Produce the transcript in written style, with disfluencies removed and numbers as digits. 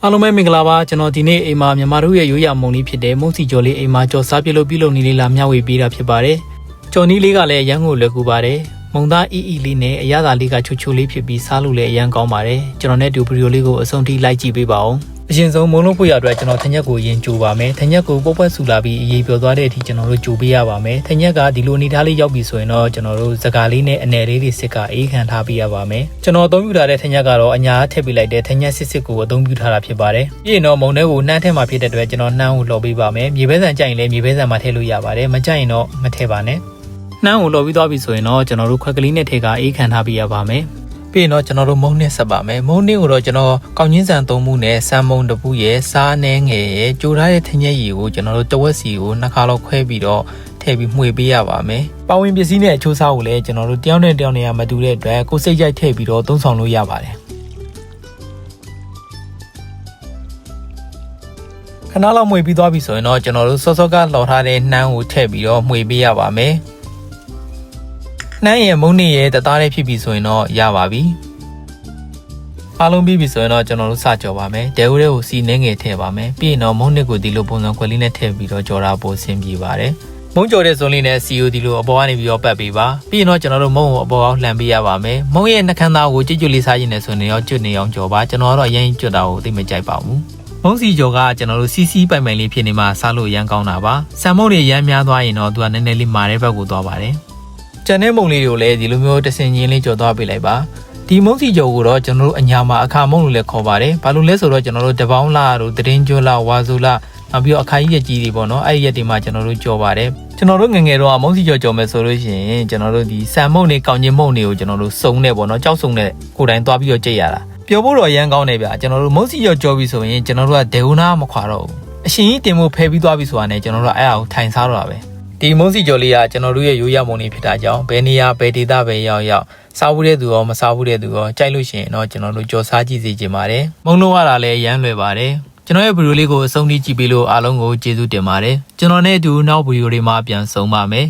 အားလုံးပဲမင်္ဂလာပါကျွန်တော်ဒီနေ့အိမ်မှာမြန်မာတို့ရဲ့ရိုးရာမုံလေးဖြစ်တဲ့မုံစီကျော်လေးအိမ်မှာကြော်စားပြုလုပ်နေလေးလာမျှဝေပေးတာဖြစ်ပါတယ်ကြော်နီးလေးကလည်းရန်ကိုလွယ်ကူပါတယ်မုံသားအီလေးနဲ့အရသာလေးကချိုချိုလေးဖြစ်ပြီးစားလို့လည်းအရန်ကောင်းပါတယ်ကျွန်တော်နဲ့ဒီဗီဒီယိုလေးကိုအဆုံးထိလိုက်ကြည့်ပေးပါဦးအရင်ဆုံးမုံလုံးဖို့ရအတွက်ကျွန်တော်ထညက်ကိုရင်ကြိုပါမယ်ထညက်ကိုပုတ်ပွက်ဆူလာပြီးအေးပြောသွားတဲ့အထိကျွန်တော်တို့ကြိုပေးရပါမယ်ထညက်ကဒီလိုအနေထားလေးရောက်ပြီဆိုရင်တော့ကျွန်တော်တို့စကားလေးနဲ့အနယ်လေးတွေစစ်ကအေးခံထားပေးရပါမယ်ကျွန်တော်အသုံးပြုထားတဲ့ထညက်ကတော့အညာထည့်ပေးလိုက်တဲ့ထညက်စစ်ကိုအသုံးပြုထားတာဖြစ်ပါတယ်ပြီးရင်တော့မုံထဲကိုနှမ်းထဲမှာဖြစ်တဲ့အတွက်ကျွန်တော်နှမ်းကိုလှော်ပေးပါမယ်မြေပဲဆန်ကြိုက်ရင်လည်းမြေပဲဆန်မှာထည့်လို့ရပါတယ်မကြိုက်ရင်တော့မထည့်ပါနဲ့နှမ်းကိုလှော်ပြီးသွားပြီဆိုရင်တော့ကျွန်တော်တို့ခွက်ကလေးနဲ့ထည့်ကအေးခံထားပေးရပါမယ်ပြီးရင်တော့ကျွန်တော်တို့မုံနဲ့ဆက်ပါမယ်မုံနဲ့ကိုတော့ကျွန်တော်ကောင်းချင်းဆန်3မှုနဲ့ဆန်မုံတစ်ပူရဲ့စားနှဲငယ်ရဲ့ကြိုထားတဲ့ထညက်ရည်ကိုကျွန်တော်တို့တဝက်စီကို2ခါလောက်ခွဲပြီးတော့ထည့်ပြီးမှွေပေးရပါမယ်ပါဝင်ပစ္စည်းနဲ့အချိုးစားကိုလည်းကျွန်တော်တို့တယောက်နဲ့တယောက်နဲ့မတူတဲ့အတွက်ကိုယ်စိတ်ကြိုက်ထည့်ပြီးတော့သုံးဆောင်လို့ရပါတယ်ခဏလောက်မှွေပြီးသွားပြီဆိုရင်တော့ကျွန်တော်တို့စောစောကလှော်ထားတဲ့နှမ်းကိုထည့်ပြီးတော့မှွေပေးရပါမယ်နှမ်းရဲ့မုံနဲ့ရဲ့တသားလေးဖြစ်ပြီဆိုရင်တော့ရပါပြီအားလုံးပြီးပြီဆိုရင်တော့ကျွန်တော်တို့စကြော်ပါမယ်တဲဦးလေးကိုစီနှင်းငယ်ထည့်ပါမယ်ပြီးရင်တော့မုံနှစ်ကိုဒီလိုပုံစံခွက်လေးနဲ့ထည့်ပြီးတော့ကြော်တာပိုဆင်ပြေပါတယ်မုံကြော်တဲ့ဇုံလေးနဲ့စီယိုဒီလိုအပေါ်ကနေပြီးတော့ပတ်ပေးပါပြီးရင်တော့ကျွန်တော်တို့မုံကိုအပေါ်အောင်လှန်ပေးရပါမယ်မုံရဲ့နှခမ်းသားကိုကြွတ်လေးစားရင်းနဲ့ဆိုရင်ရောကျွတ်နေအောင်ကြော်ပါကျွန်တော်ကတော့အရင်ကျွတ်တာကိုသိမကြိုက်ပါဘူးမုံစီကြော်ကကျွန်တော်တို့စီစီပိုင်ပိုင်လေးဖြစ်နေမှစားလို့ရမ်းကောင်းတာပါဆန်မုံတွေရမ်းများသွားရင်တော့သူကနည်းနည်းလေးမာတဲ့ဘက်ကိုသွားပါတယ်ကျန်တဲ့မုံလေးတွေကိုလည်းဒီလိုမျိုးတဆင်ချင်းလေးကြော်သွားပေးလိုက်ပါဒီမုံစီကြော်ကိုတော့ကျွန်တော်တို့အညာမှာအခါမုံလို့လည်းခေါ်ပါတယ်ဘာလို့လဲဆိုတော့ကျွန်တော်တို့တပေါင်းလာတို့တရင်ကျွလာဝါဆိုလာနောက်ပြီးတော့အခါကြီးရက်ကြီးတွေပေါ့နော်အဲ့ဒီရက်တွေမှာကျွန်တော်တို့ကြော်ပါတယ်ကျွန်တော်တို့ငငယ်တော့မုံစီကြော်မယ်ဆိုလို့ရှိရင်ကျွန်တော်တို့ဒီဆန်မုံတွေကောင်းချင်းမုံတွေကိုကျွန်တော်တို့စုံနေပေါ့နော်ကြောက်စုံနဲ့ကိုယ်တိုင်သွားပြီးတော့ကြိတ်ရတာပြောဖို့တော့ရမ်းကောင်းနေဗျာကျွန်တော်တို့မုံစီကြော်ပြီဆိုရင်ကျွန်တော်တို့ကဒေဝနာမခွာတော့ဘူးအရှင်ကြီးတင်ဖို့ဖယ်ပြီးသွားပြီဆိုတာနဲ့ကျွန်တော်တို့အဲ့အကိုထိုင်စားတော့တာပဲဒီမုံစီကြော်လေးကကျွန်တော်တို့ရဲ့ရိုးရမုံလေးဖြစ်တာကြောင့်ဘယ်နေရာဘယ်ဒေသပဲရောက်စားဘူးတဲ့သူရောမစားဘူးတဲ့သူရောကြိုက်လို့ရှိရင်တော့ကျွန်တော်တို့ကြော်စားကြည့်စေချင်ပါတယ်မုံလုံးရတာလည်းရမ်းလွယ်ပါတယ်ကျွန်တော်ရဲ့ဗီဒီယိုလေးကိုအဆုံးထိကြည့်ပေးလို့အားလုံးကိုကျေးဇူးတင်ပါတယ်ကျွန်တော်နဲ့အတူနောက်ဗီဒီယိုတွေမှာပြန်ဆုံပါမယ်